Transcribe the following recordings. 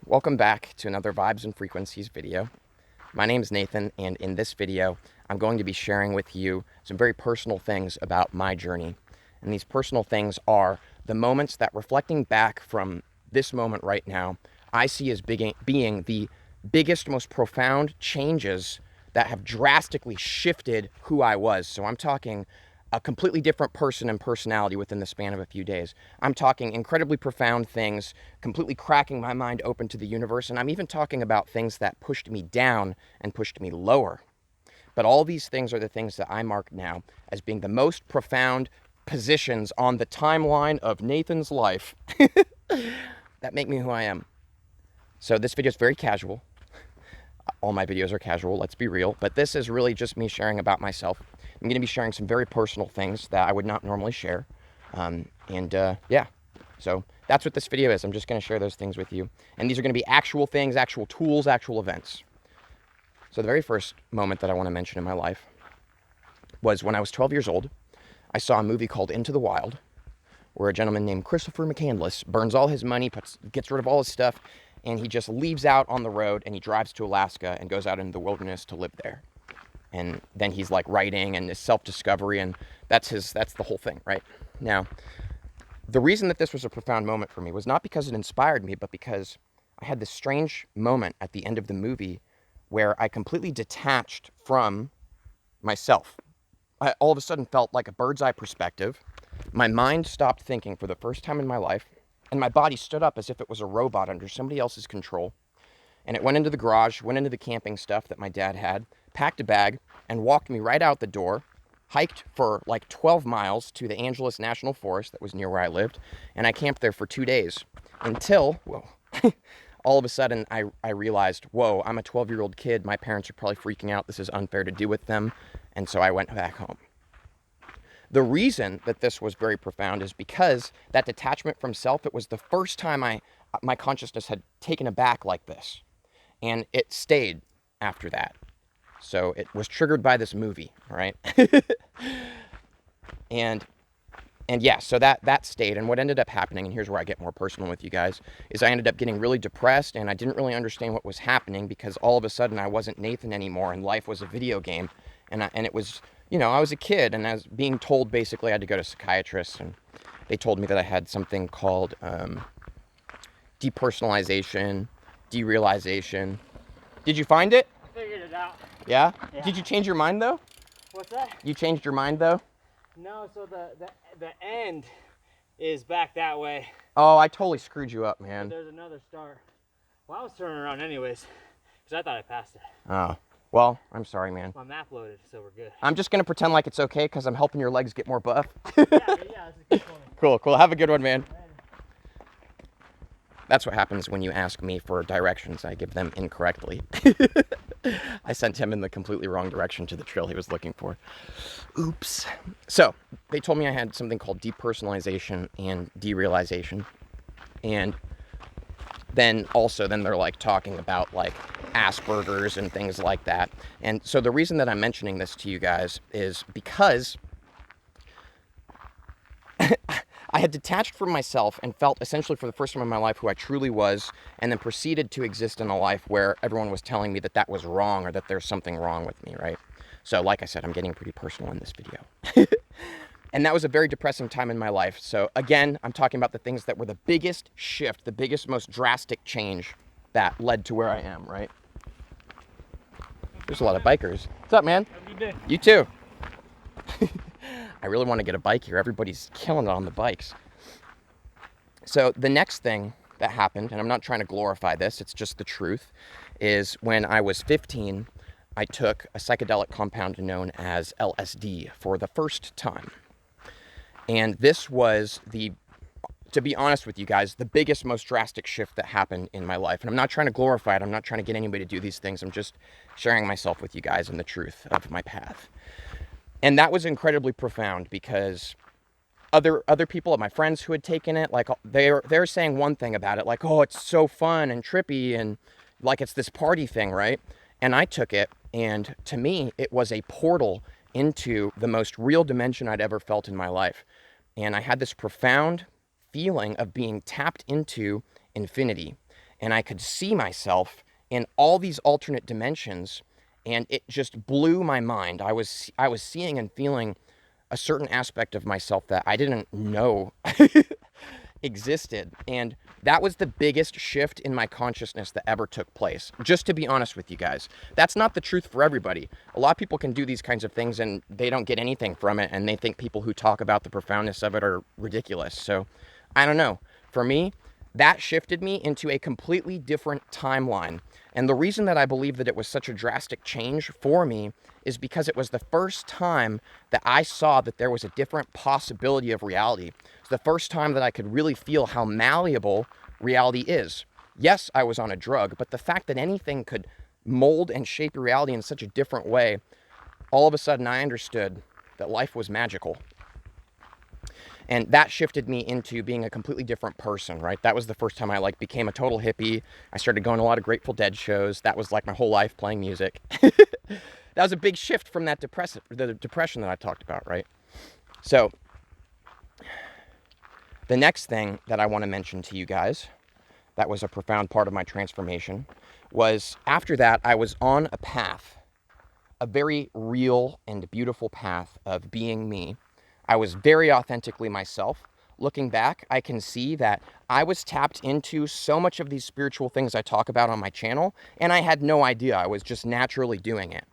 Welcome back to another Vibes and Frequencies video. My name is Nathan, and in this video, I'm going to be sharing with you some very personal things about my journey. And these personal things are the moments that, reflecting back from this moment right now, I see as being the biggest, most profound changes that have drastically shifted who I was. So I'm talking a completely different person and personality within the span of a few days. I'm talking incredibly profound things, completely cracking my mind open to the universe, and I'm even talking about things that pushed me down and pushed me lower. But all these things are the things that I mark now as being the most profound positions on the timeline of Nathan's life that make me who I am. So this video is very casual. All my videos are casual, let's be real, but this is really just me sharing about myself. I'm going to be sharing some very personal things that I would not normally share. Yeah, so that's what this video is. I'm just going to share those things with you. And these are going to be actual things, actual tools, actual events. So the very first moment that I want to mention in my life was when I was 12 years old. I saw a movie called Into the Wild, where a gentleman named Christopher McCandless burns all his money, gets rid of all his stuff, and he just leaves out on the road and he drives to Alaska and goes out into the wilderness to live there. And then he's like writing and his self-discovery, and that's the whole thing, right? Now, the reason that this was a profound moment for me was not because it inspired me, but because I had this strange moment at the end of the movie where I completely detached from myself. I all of a sudden felt like a bird's eye perspective. My mind stopped thinking for the first time in my life, and my body stood up as if it was a robot under somebody else's control. And it went into the garage, went into the camping stuff that my dad had, packed a bag, and walked me right out the door, hiked for like 12 miles to the Angeles National Forest that was near where I lived, and I camped there for 2 days until, well, all of a sudden I realized, whoa, I'm a 12-year-old kid. My parents are probably freaking out. This is unfair to do with them. And so I went back home. The reason that this was very profound is because that detachment from self, it was the first time my consciousness had taken a back like this. And it stayed after that. So it was triggered by this movie, right? and yeah, so that stayed. And what ended up happening, and here's where I get more personal with you guys, is I ended up getting really depressed, and I didn't really understand what was happening because all of a sudden I wasn't Nathan anymore, and life was a video game. And it was, I was a kid, and I was being told basically I had to go to psychiatrists, and they told me that I had something called depersonalization, derealization. Did you find it? I figured it out. Yeah? Yeah. Did you change your mind though? What's that? You changed your mind though? No, so the end is back that way. Oh, I totally screwed you up, man. There's another star. Well, I was turning around anyways, because I thought I passed it. Oh, well, I'm sorry, man. My map loaded, so we're good. I'm just going to pretend like it's okay because I'm helping your legs get more buff. yeah, this is good. Cool. Have a good one, man. That's what happens when you ask me for directions. I give them incorrectly. I sent him in the completely wrong direction to the trail he was looking for. Oops. So, they told me I had something called depersonalization and derealization. And then they're like talking about like Asperger's and things like that. And so the reason that I'm mentioning this to you guys is because I had detached from myself and felt essentially for the first time in my life who I truly was, and then proceeded to exist in a life where everyone was telling me that was wrong or that there's something wrong with me, right? So like I said, I'm getting pretty personal in this video. And that was a very depressing time in my life. So again, I'm talking about the things that were the biggest shift, the biggest, most drastic change that led to where I am, right? There's a lot of bikers. What's up, man? Have a good day. You too. I really want to get a bike here. Everybody's killing it on the bikes. So the next thing that happened, and I'm not trying to glorify this, it's just the truth, is when I was 15, I took a psychedelic compound known as LSD for the first time. And this was to be honest with you guys, the biggest, most drastic shift that happened in my life. And I'm not trying to glorify it. I'm not trying to get anybody to do these things. I'm just sharing myself with you guys and the truth of my path. And that was incredibly profound because other people, my friends who had taken it, like they're saying one thing about it, like, oh, it's so fun and trippy and like it's this party thing, right? And I took it, and to me, it was a portal into the most real dimension I'd ever felt in my life. And I had this profound feeling of being tapped into infinity. and I could see myself in all these alternate dimensions, and it just blew my mind. I was seeing and feeling a certain aspect of myself that I didn't know existed. And that was the biggest shift in my consciousness that ever took place. Just to be honest with you guys, that's not the truth for everybody. A lot of people can do these kinds of things and they don't get anything from it, and they think people who talk about the profoundness of it are ridiculous. So I don't know. For me, that shifted me into a completely different timeline. And the reason that I believe that it was such a drastic change for me is because it was the first time that I saw that there was a different possibility of reality. It's the first time that I could really feel how malleable reality is. Yes, I was on a drug, but the fact that anything could mold and shape your reality in such a different way, all of a sudden I understood that life was magical. And that shifted me into being a completely different person, right? That was the first time I became a total hippie. I started going to a lot of Grateful Dead shows. That was like my whole life, playing music. That was a big shift from the depression that I talked about, right? So the next thing that I want to mention to you guys, that was a profound part of my transformation, was after that I was on a path, a very real and beautiful path of being me. I was very authentically myself. Looking back, I can see that I was tapped into so much of these spiritual things I talk about on my channel, and I had no idea. I was just naturally doing it.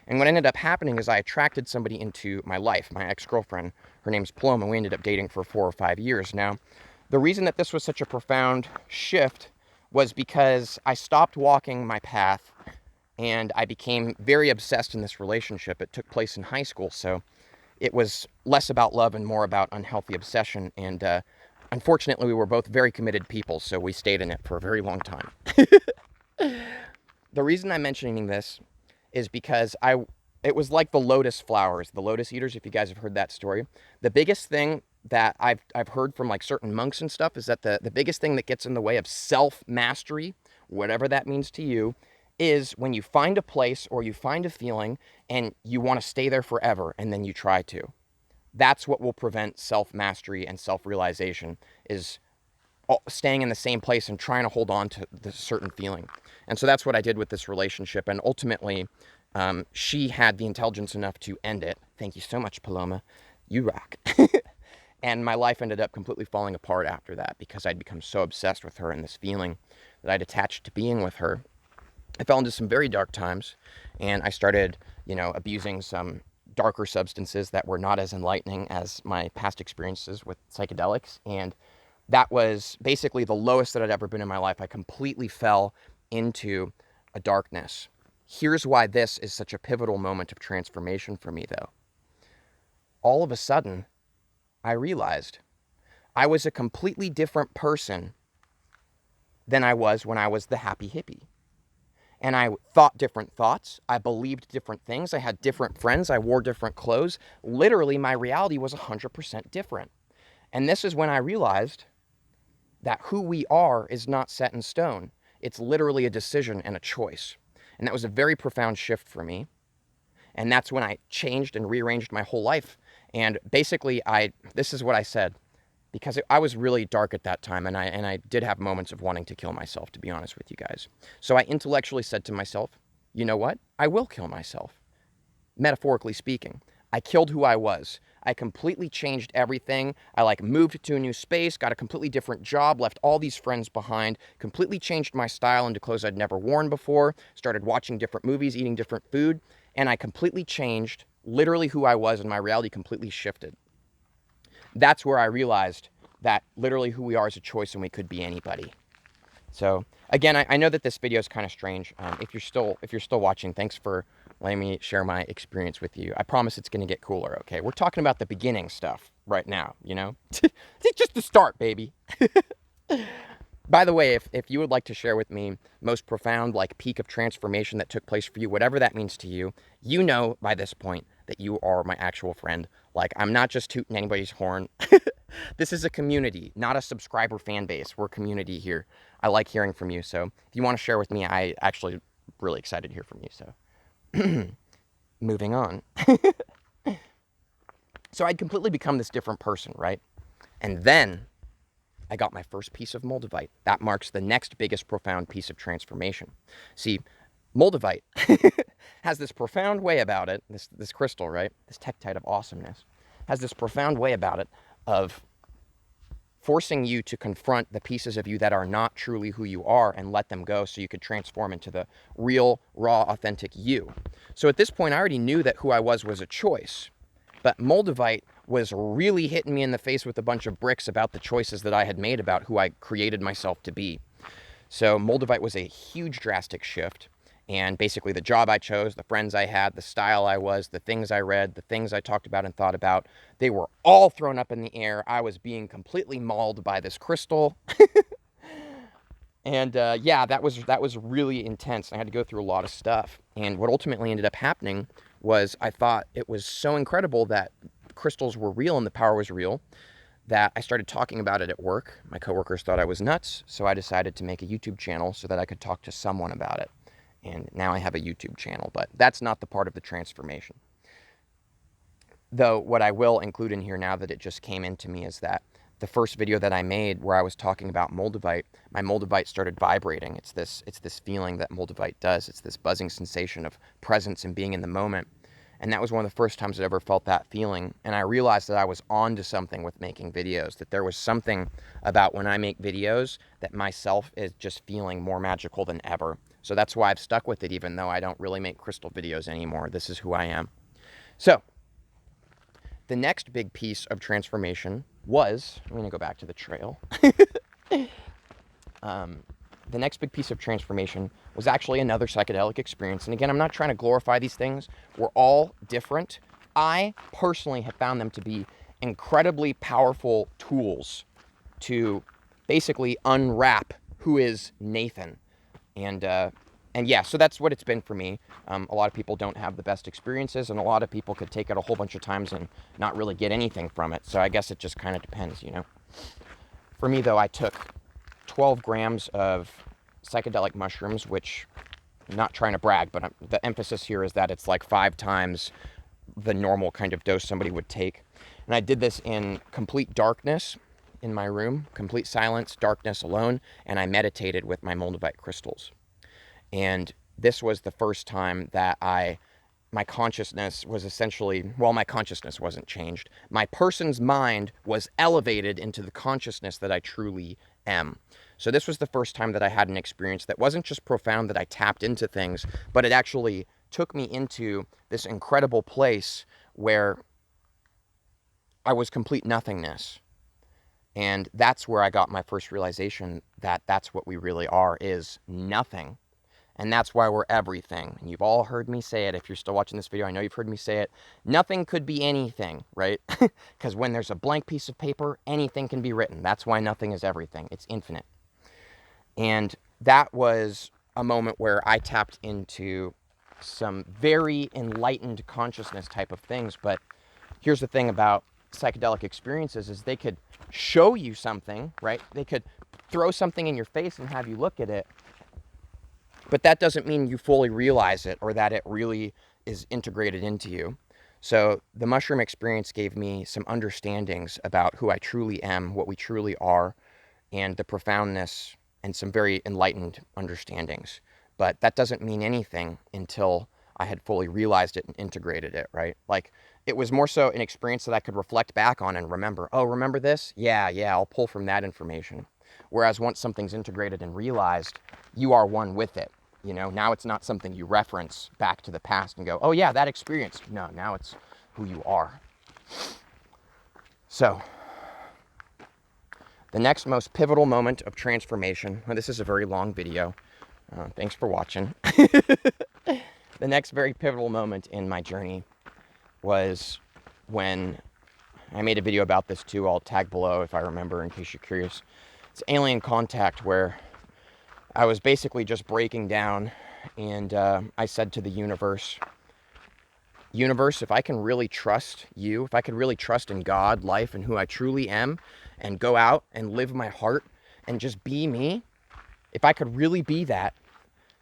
And what ended up happening is I attracted somebody into my life, my ex-girlfriend. Her name's Paloma. We ended up dating for 4 or 5 years. Now, the reason that this was such a profound shift was because I stopped walking my path and I became very obsessed in this relationship. It took place in high school, so it was less about love and more about unhealthy obsession. And unfortunately, we were both very committed people, so we stayed in it for a very long time. The reason I'm mentioning this is because it was like the lotus flowers, the lotus eaters, if you guys have heard that story. The biggest thing that I've heard from like certain monks and stuff is that the biggest thing that gets in the way of self-mastery, whatever that means to you, is when you find a place or you find a feeling and you want to stay there forever and then you try to. That's what will prevent self-mastery and self-realization, is staying in the same place and trying to hold on to the certain feeling. And so that's what I did with this relationship. And ultimately, she had the intelligence enough to end it. Thank you so much, Paloma. You rock. And my life ended up completely falling apart after that because I'd become so obsessed with her and this feeling that I'd attached to being with her. I fell into some very dark times, and I started, abusing some darker substances that were not as enlightening as my past experiences with psychedelics. And that was basically the lowest that I'd ever been in my life. I completely fell into a darkness. Here's why this is such a pivotal moment of transformation for me, though. All of a sudden, I realized I was a completely different person than I was when I was the happy hippie. And I thought different thoughts. I believed different things. I had different friends. I wore different clothes. Literally, my reality was 100% different. And this is when I realized that who we are is not set in stone. It's literally a decision and a choice. And that was a very profound shift for me. And that's when I changed and rearranged my whole life. And basically, this is what I said, because I was really dark at that time, and I did have moments of wanting to kill myself, to be honest with you guys. So I intellectually said to myself, you know what? I will kill myself. Metaphorically speaking, I killed who I was. I completely changed everything. I moved to a new space, got a completely different job, left all these friends behind, completely changed my style into clothes I'd never worn before, started watching different movies, eating different food, and I completely changed literally who I was, and my reality completely shifted. That's where I realized that literally who we are is a choice and we could be anybody. So again, I know that this video is kind of strange. If you're still watching, thanks for letting me share my experience with you. I promise it's going to get cooler, okay? We're talking about the beginning stuff right now, It's just the start, baby. By the way, if you would like to share with me most profound peak of transformation that took place for you, whatever that means to you, you know by this point that you are my actual friend. I'm not just tooting anybody's horn. This is a community, not a subscriber fan base. We're a community here. I like hearing from you. So if you want to share with me, I actually really excited to hear from you. So moving on. So I'd completely become this different person, right? And then I got my first piece of Moldavite. That marks the next biggest profound piece of transformation. See, Moldavite has this profound way about it, this crystal, right? This tektite of awesomeness, has this profound way about it of forcing you to confront the pieces of you that are not truly who you are and let them go so you could transform into the real, raw, authentic you. So at this point, I already knew that who I was a choice. But Moldavite was really hitting me in the face with a bunch of bricks about the choices that I had made about who I created myself to be. So Moldavite was a huge drastic shift. And basically the job I chose, the friends I had, the style I was, the things I read, the things I talked about and thought about, they were all thrown up in the air. I was being completely mauled by this crystal. And yeah, that was really intense. I had to go through a lot of stuff. And what ultimately ended up happening was I thought it was so incredible that crystals were real and the power was real that I started talking about it at work. My coworkers thought I was nuts, so I decided to make a YouTube channel so that I could talk to someone about it. And now I have a YouTube channel, but that's not the part of the transformation. Though what I will include in here now that it just came into me is that the first video that I made where I was talking about Moldavite, my Moldavite started vibrating. It's this feeling that Moldavite does. It's this buzzing sensation of presence and being in the moment. And that was one of the first times I ever felt that feeling. And I realized that I was onto something with making videos, that there was something about when I make videos that myself is just feeling more magical than ever. So that's why I've stuck with it, even though I don't really make crystal videos anymore. This is who I am. So the next big piece of transformation was, I'm going to go back to the trail. The next big piece of transformation was actually another psychedelic experience. And again, I'm not trying to glorify these things. We're all different. I personally have found them to be incredibly powerful tools to basically unwrap who is Nathan. And yeah, so that's what it's been for me. A lot of people don't have the best experiences, and a lot of people could take it a whole bunch of times and not really get anything from it. So I guess it just kind of depends, you know. For me, though, I took 12 grams of psychedelic mushrooms, which, not trying to brag, but the emphasis here is that it's like 5 times the normal kind of dose somebody would take. And I did this in complete darkness in my room, complete silence, darkness alone, and I meditated with my Moldavite crystals. And this was the first time that my consciousness was essentially, well, my consciousness wasn't changed. My person's mind was elevated into the consciousness that I truly am. So this was the first time that I had an experience that wasn't just profound, that I tapped into things, but it actually took me into this incredible place where I was complete nothingness. And that's where I got my first realization that that's what we really are, is nothing. And that's why we're everything. And you've all heard me say it. If you're still watching this video, I know you've heard me say it. Nothing could be anything, right? Because when there's a blank piece of paper, anything can be written. That's why nothing is everything. It's infinite. And that was a moment where I tapped into some very enlightened consciousness type of things. But here's the thing about psychedelic experiences is they could show you something, right? They could throw something in your face and have you look at it. But that doesn't mean you fully realize it or that it really is integrated into you. So the mushroom experience gave me some understandings about who I truly am, what we truly are, and the profoundness and some very enlightened understandings. But that doesn't mean anything until I had fully realized it and integrated it, right? Like, it was more so an experience that I could reflect back on and remember, oh, remember this? Yeah, I'll pull from that information. Whereas once something's integrated and realized, you are one with it. You know, now it's not something you reference back to the past and go, oh yeah, that experience. No, now it's who you are. So, the next most pivotal moment of transformation, well, this is a very long video. Thanks for watching. The next very pivotal moment in my journey was when I made a video about this too. I'll tag below if I remember in case you're curious. It's alien contact, where I was basically just breaking down, and I said to the universe, if I can really trust you, if I could really trust in God, life, and who I truly am, and go out and live my heart and just be me, if I could really be that,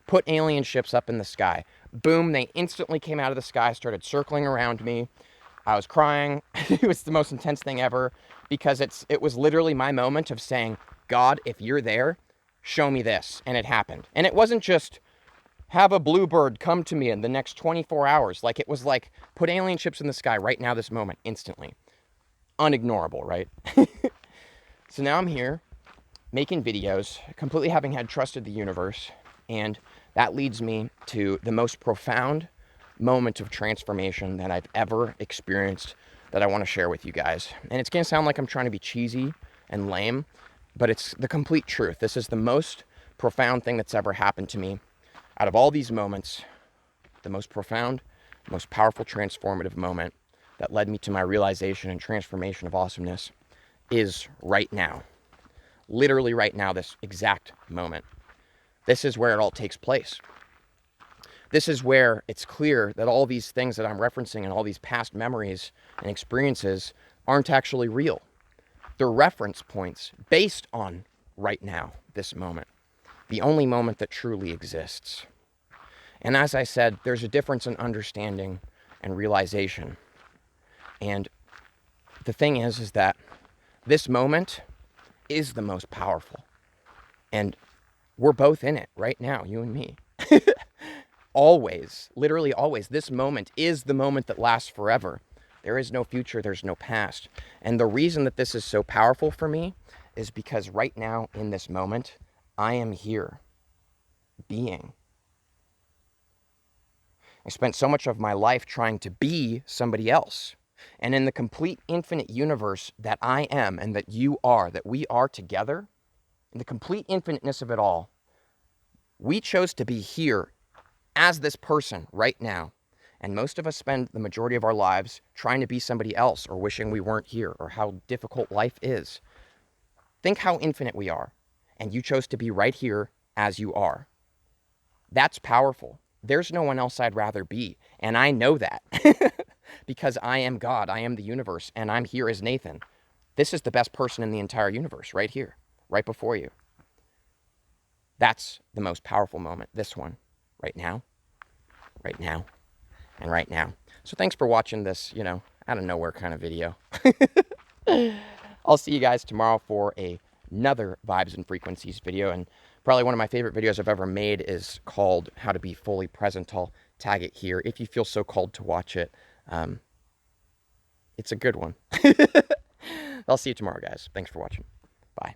put alien ships up in the sky. Boom, they instantly came out of the sky, started circling around me. I was crying. It was the most intense thing ever because it was literally my moment of saying, God, if you're there, show me this. And it happened. And it wasn't just have a bluebird come to me in the next 24 hours. Like, it was like, put alien ships in the sky right now, this moment, instantly. Unignorable, right? So now I'm here making videos, completely having had trusted the universe. And that leads me to the most profound moment of transformation that I've ever experienced that I want to share with you guys. And it's going to sound like I'm trying to be cheesy and lame, but it's the complete truth. This is the most profound thing that's ever happened to me. Out of all these moments, the most profound, most powerful, transformative moment that led me to my realization and transformation of awesomeness is right now. Literally right now, this exact moment. This is where it all takes place. This is where it's clear that all these things that I'm referencing and all these past memories and experiences aren't actually real. They're reference points based on right now, this moment. The only moment that truly exists. And as I said, there's a difference in understanding and realization. And the thing is that this moment is the most powerful. And we're both in it right now, you and me. Always, literally always, this moment is the moment that lasts forever. There is no future, there's no past. And the reason that this is so powerful for me is because right now, in this moment, I am here, being. I spent so much of my life trying to be somebody else. And in the complete infinite universe that I am and that you are, that we are together, in the complete infiniteness of it all, we chose to be here as this person right now. And most of us spend the majority of our lives trying to be somebody else or wishing we weren't here or how difficult life is. Think how infinite we are. And you chose to be right here as you are. That's powerful. There's no one else I'd rather be. And I know that because I am God. I am the universe. And I'm here as Nathan. This is the best person in the entire universe right here, right before you. That's the most powerful moment. This one. Right now, and right now. So thanks for watching this, out of nowhere kind of video. I'll see you guys tomorrow for another Vibes and Frequencies video. And probably one of my favorite videos I've ever made is called How to Be Fully Present. I'll tag it here if you feel so called to watch it. It's a good one. I'll see you tomorrow, guys. Thanks for watching. Bye.